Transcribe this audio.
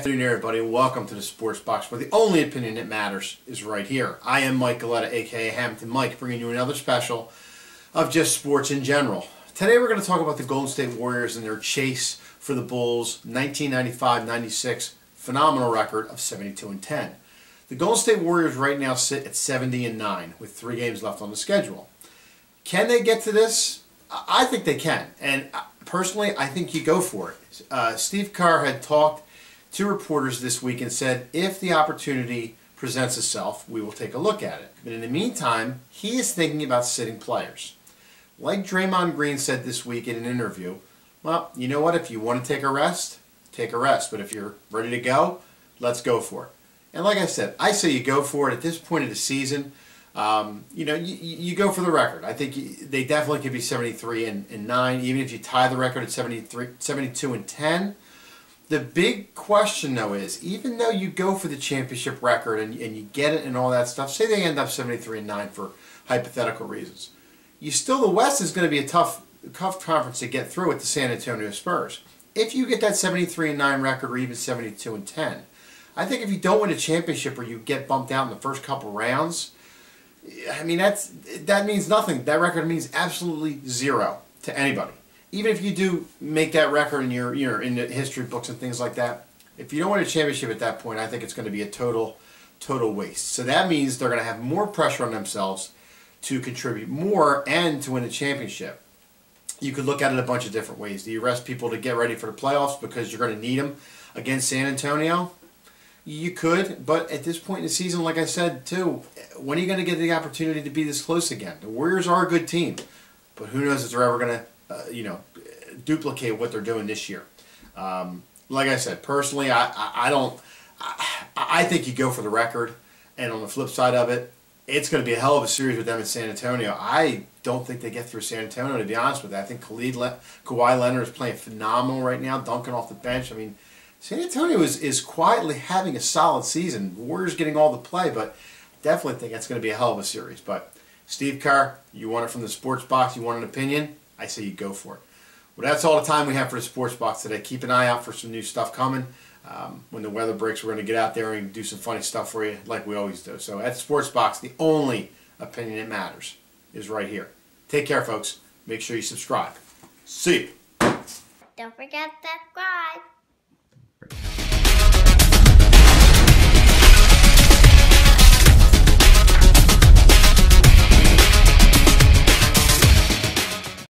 afternoon, everybody, and welcome to the Sports Box, where the only opinion that matters is right here. I am Mike Galletta, aka Hamilton Mike, bringing you another special of just sports in general. Today we're going to talk about the Golden State Warriors and their chase for the Bulls' 1995-96 phenomenal record of 72-10. The Golden State Warriors right now sit at 70-9 with 3 games left on the schedule. Can they get to this? I think they can, and personally, I think you go for it. Steve Kerr had talked to reporters this week and said, if the opportunity presents itself, we will take a look at it. But in the meantime, he is thinking about sitting players. Like Draymond Green said this week in an interview, well, you know what, if you want to take a rest, take a rest. But if you're ready to go, let's go for it. And like I said, I say you go for it at this point of the season. You go for the record. I think they definitely could be 73-9, even if you tie the record at 72-10. The big question, though, is even though you go for the championship record and you get it and all that stuff, say they end up 73-9 for hypothetical reasons, the West is going to be a tough conference to get through with the San Antonio Spurs. If you get that 73-9 record or even 72-10, I think if you don't win a championship or you get bumped out in the first couple rounds, I mean, that means nothing. That record means absolutely zero to anybody. Even if you do make that record and you're in the history books and things like that, if you don't win a championship at that point, I think it's going to be a total waste. So that means they're going to have more pressure on themselves to contribute more and to win a championship. You could look at it a bunch of different ways. Do you rest people to get ready for the playoffs because you're going to need them against San Antonio? You could, but at this point in the season, like I said too, when are you going to get the opportunity to be this close again? The Warriors are a good team, but who knows if they're ever going to duplicate what they're doing this year. Like I said, personally, I think you go for the record, and on the flip side of it, it's going to be a hell of a series with them in San Antonio. I don't think they get through San Antonio, to be honest with you. I think Kawhi Leonard is playing phenomenal right now, dunking off the bench. I mean, San Antonio is quietly having a solid season. The Warriors getting all the play, but definitely think that's going to be a hell of a series. But Steve Kerr, you want it from the Sports Box, you want an opinion? I say you go for it. Well, that's all the time we have for the Sports Box today. Keep an eye out for some new stuff coming. When the weather breaks, we're going to get out there and do some funny stuff for you like we always do. So at Sports Box, the only opinion that matters is right here. Take care, folks. Make sure you subscribe. See you. Don't forget to subscribe.